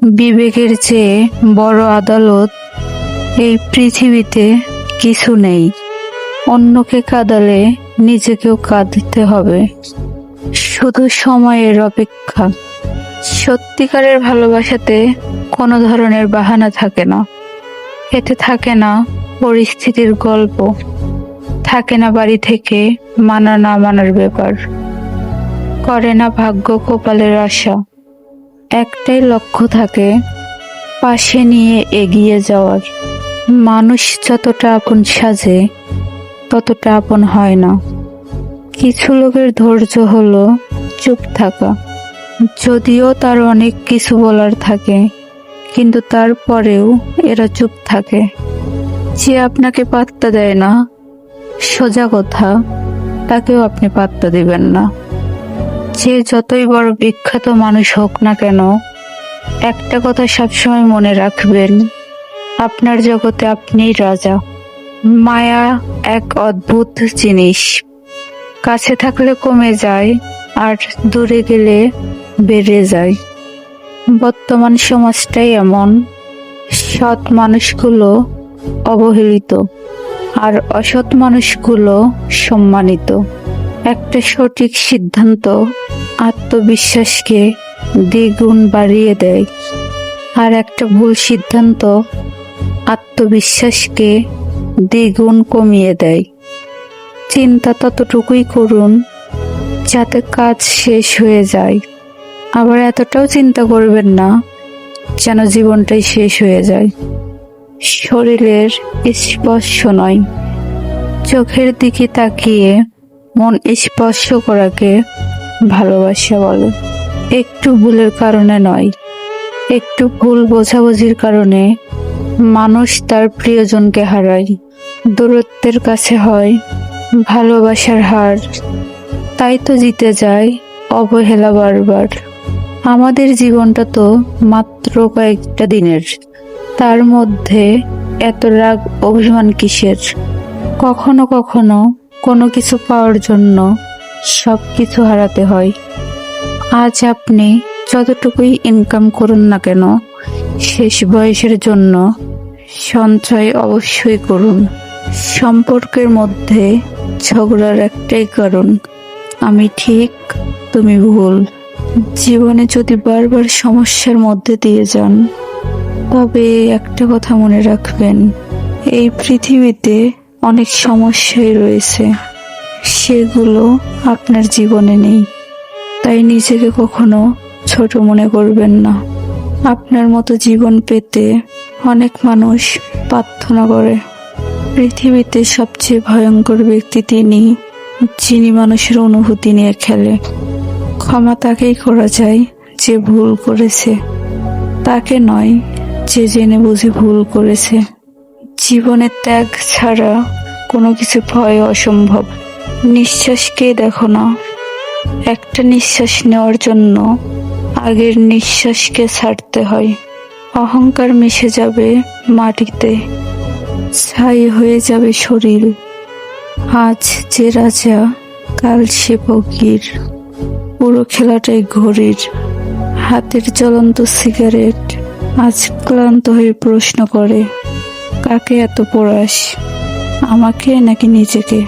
বিবেকের চেয়ে বড় আদালত এই পৃথিবীতে কিছু নেই। অন্যকে কাঁদালে নিজেকেও কাঁদতে হবে, শুধু সময়ের অপেক্ষা। সত্যিকারের ভালোবাসাতে কোনো ধরনের বাহানা থাকে না। এতে থাকে না পরিস্থিতির গল্প, থাকে না বাড়ি থেকে মানা না মানার ব্যাপার, করে না ভাগ্য কপালের আশা। একটাই লক্ষ্য থাকে, পাশে নিয়ে এগিয়ে যাওয়ার। মানুষ যতটা আপন সাজে ততটা আপন হয় না। কিছু লোকের ধৈর্য হলো চুপ থাকা, যদিও তার অনেক কিছু বলার থাকে, কিন্তু তারপরেও এরা চুপ থাকে। যে আপনাকে পাত্তা দেয় না, সোজা কথা, তাকেও আপনি পাত্তা দিবেন না। যে যতই বড় বিখ্যাত মানুষ হোক না কেন, একটা কথা সবসময় মনে রাখবেন, আপনার জগতে আপনিই রাজা। মায়া এক অদ্ভুত জিনিস, কাছে থাকলে কমে যায় আর দূরে গেলে বেড়ে যায়। বর্তমান সমাজটাই এমন, সৎ মানুষগুলো অবহেলিত আর অসৎ মানুষগুলো সম্মানিত। একটা সঠিক সিদ্ধান্ত আত্মবিশ্বাসকে দ্বিগুণ বাড়িয়ে দেয়, আর একটা ভুল সিদ্ধান্ত আত্মবিশ্বাসকে দ্বিগুণ কমিয়ে দেয়। চিন্তা ততটুকুই করুন যাতে কাজ শেষ হয়ে যায়, আবার এতটাও চিন্তা করবেন না যেন জীবনটাই শেষ হয়ে যায়। শরীরের স্পর্শ নয়, চোখের দিকে তাকিয়ে মন স্পর্শ করাকে ভালোবাসা বলে। একটু ভুলের কারণে নয়, একটু ভুল বোঝাবুঝির কারণে মানুষ তার প্রিয়জনকে হারায়। দূরত্বের কাছে হয় ভালোবাসার হার, তাই তো জিতে যায় অবহেলা বারবার। আমাদের জীবনটা তো মাত্র কয়েকটা দিনের, তার মধ্যে এত রাগ অভিমান কিসের? কখনো কখনো কোনো কিছু পাওয়ার জন্য সব কিছু হারাতে হয়। আজ আপনি যতটুকুই ইনকাম করুন না কেন, শেষ বয়সের জন্য সঞ্চয় অবশ্যই করুন। সম্পর্কের মধ্যে ঝগড়ার একটাই কারণ, আমি ঠিক তুমি ভুল। জীবনে যদি বারবার সমস্যার মধ্যে দিয়ে যান, তবে একটা কথা মনে রাখবেন, এই পৃথিবীতে অনেক সমস্যাই রয়েছে, সেগুলো আপনার জীবনে নেই। তাই নিজেকে কখনো ছোট মনে করবেন না। আপনার মতো জীবন পেতে অনেক মানুষ প্রার্থনা করে। পৃথিবীতে সবচেয়ে ভয়ঙ্কর ব্যক্তি তিনি, যিনি মানুষের অনুভূতি নিয়ে খেলে। ক্ষমা তাকেই করা যায় যে ভুল করেছে, তাকে নয় যে জেনে বুঝে ভুল করেছে। জীবনে ত্যাগ ছাড়া কোনো কিছু ভয় অসম্ভব। নিঃশ্বাসকে দেখো না, একটা নিঃশ্বাস নেওয়ার জন্য আগের নিঃশ্বাসকে ছাড়তে হয়। অহংকার মিশে যাবে মাটিতে, ছাই হয়ে যাবে শরীর। আজ যে রাজা, কাল সে ফকির। পুরো খেলাটাই ঘড়ির। হাতের জ্বলন্ত সিগারেট আজ ক্লান্ত হয়ে প্রশ্ন করে, কাকে এত পোড়াস, আমাকে নাকি নিজেকে?